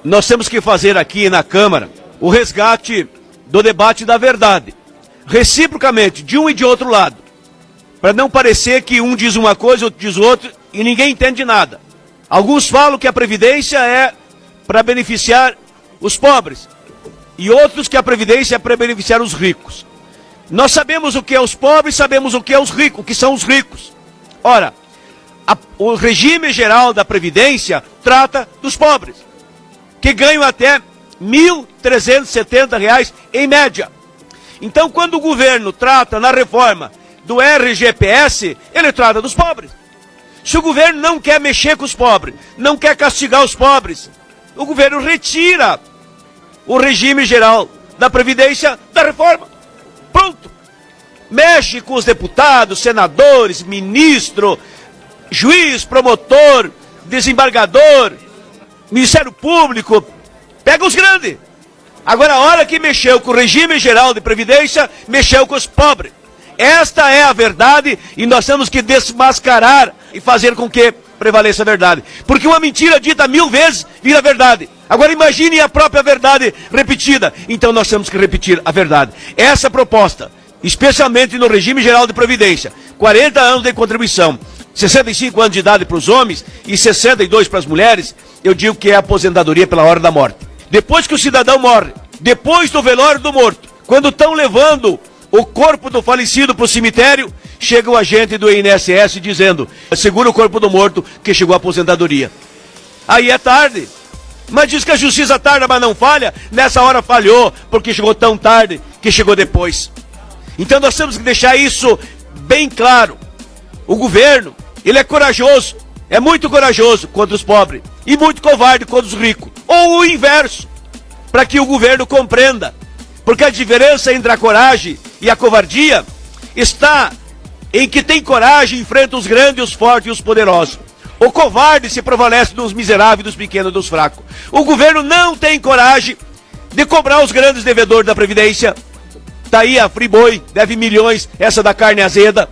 nós temos que fazer aqui na Câmara o resgate do debate da verdade, reciprocamente, de um e de outro lado, para não parecer que um diz uma coisa, outro diz outra, e ninguém entende nada. Alguns falam que a Previdência é para beneficiar os pobres, e outros que a Previdência é para beneficiar os ricos. Nós sabemos o que é os pobres, sabemos o que é os ricos, o que são os ricos. Ora, o regime geral da Previdência trata dos pobres, que ganham até R$ 1.370 em média. Então, quando o governo trata na reforma do RGPS, ele trata dos pobres. Se o governo não quer mexer com os pobres, não quer castigar os pobres, o governo retira o regime geral da Previdência da reforma. Pronto. Mexe com os deputados, senadores, ministro, juiz, promotor, desembargador, Ministério Público, pega os grandes. Agora, a hora que mexeu com o regime geral de Previdência, mexeu com os pobres. Esta é a verdade e nós temos que desmascarar e fazer com que prevaleça a verdade. Porque uma mentira dita 1000 vezes vira verdade. Agora imagine a própria verdade repetida. Então nós temos que repetir a verdade. Essa proposta, especialmente no regime geral de Previdência, 40 anos de contribuição, 65 anos de idade para os homens e 62 para as mulheres, eu digo que é a aposentadoria pela hora da morte. Depois que o cidadão morre, depois do velório do morto, quando estão levando o corpo do falecido para o cemitério, chega o agente do INSS dizendo, segura o corpo do morto que chegou a aposentadoria. Aí é tarde. Mas diz que a justiça tarda, mas não falha. Nessa hora falhou, porque chegou tão tarde que chegou depois. Então nós temos que deixar isso bem claro. O governo, ele é corajoso, é muito corajoso contra os pobres e muito covarde contra os ricos. Ou o inverso, para que o governo compreenda. Porque a diferença entre a coragem e a covardia está em que tem coragem e enfrenta os grandes, os fortes e os poderosos. O covarde se prevalece dos miseráveis, dos pequenos, dos fracos. O governo não tem coragem de cobrar os grandes devedores da Previdência. Está aí a Friboi, deve milhões, essa da carne azeda.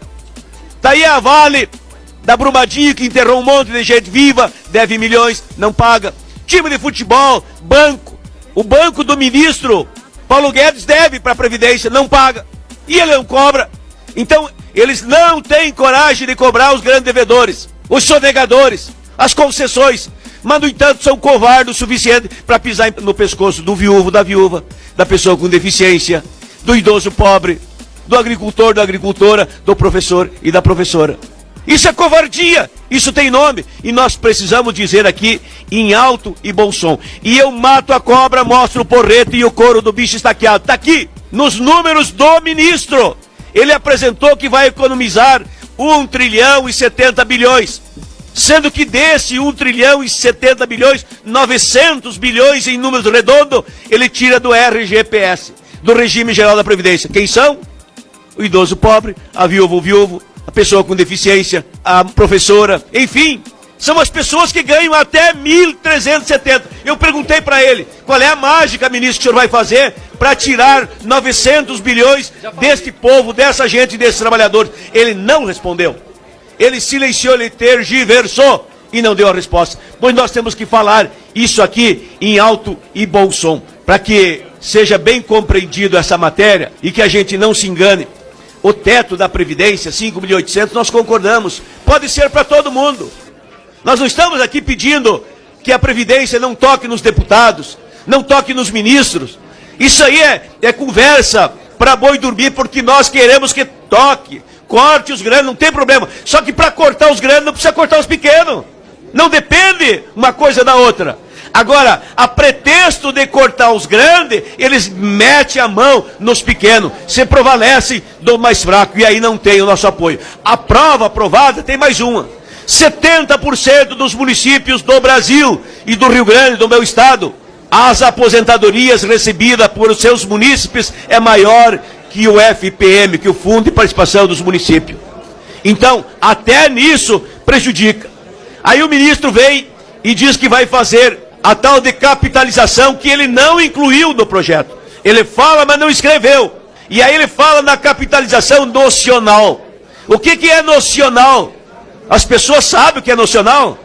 Está aí a Vale, da Brumadinho, que enterrou um monte de gente viva, deve milhões, não paga. Time de futebol, banco. O banco do ministro Paulo Guedes deve para a Previdência, não paga. E ele não cobra. Então, eles não têm coragem de cobrar os grandes devedores, os sonegadores, as concessões. Mas, no entanto, são covardes o suficiente para pisar no pescoço do viúvo, da viúva, da pessoa com deficiência, do idoso pobre, do agricultor, da agricultora, do professor e da professora. Isso é covardia, isso tem nome. E nós precisamos dizer aqui em alto e bom som. E eu mato a cobra, mostro o porrete e o couro do bicho estaqueado. Está aqui, nos números do ministro. Ele apresentou que vai economizar 1 trilhão e 70 bilhões. Sendo que desse 1 trilhão e 70 bilhões, 900 bilhões em números redondos, ele tira do RGPS, do Regime Geral da Previdência. Quem são? O idoso pobre, a viúva, o viúvo, a pessoa com deficiência, a professora, enfim, são as pessoas que ganham até 1.370. Eu perguntei para ele, qual é a mágica, ministro, que o senhor vai fazer para tirar 900 bilhões deste povo, dessa gente, desses trabalhadores? Ele não respondeu. Ele silenciou, ele tergiversou e não deu a resposta. Pois nós temos que falar isso aqui em alto e bom som, para que seja bem compreendido essa matéria e que a gente não se engane. O teto da Previdência, 5.800.000, nós concordamos. Pode ser para todo mundo. Nós não estamos aqui pedindo que a Previdência não toque nos deputados, não toque nos ministros. Isso aí é conversa para boi dormir, porque nós queremos que toque, corte os grandes, não tem problema. Só que para cortar os grandes não precisa cortar os pequenos. Não depende uma coisa da outra. Agora, a pretexto de cortar os grandes, eles metem a mão nos pequenos, se prevalecem do mais fraco, e aí não tem o nosso apoio. A prova aprovada tem mais uma. 70% dos municípios do Brasil e do Rio Grande, do meu estado, as aposentadorias recebidas por seus munícipes é maior que o FPM, que o Fundo de Participação dos Municípios. Então, até nisso prejudica. Aí o ministro vem e diz que vai fazer a tal de capitalização que ele não incluiu no projeto. Ele fala, mas não escreveu. E aí ele fala na capitalização nocional. O que é nocional? As pessoas sabem o que é nocional?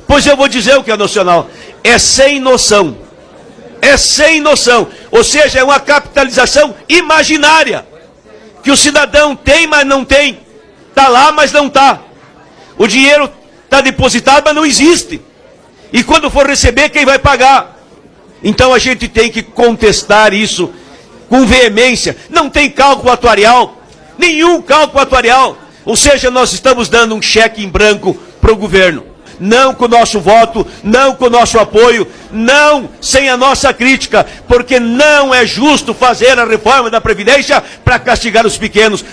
Pois eu vou dizer o que é nocional. é sem noção. É sem noção. Ou seja, é uma capitalização imaginária. Que o cidadão tem, mas não tem. Está lá, mas não está. O dinheiro está depositado, mas não existe. E quando for receber, quem vai pagar? Então a gente tem que contestar isso com veemência. Não tem cálculo atuarial. Nenhum cálculo atuarial. Ou seja, nós estamos dando um cheque em branco para o governo. Não com o nosso voto, não com o nosso apoio, não sem a nossa crítica, porque não é justo fazer a reforma da Previdência para castigar os pequenos.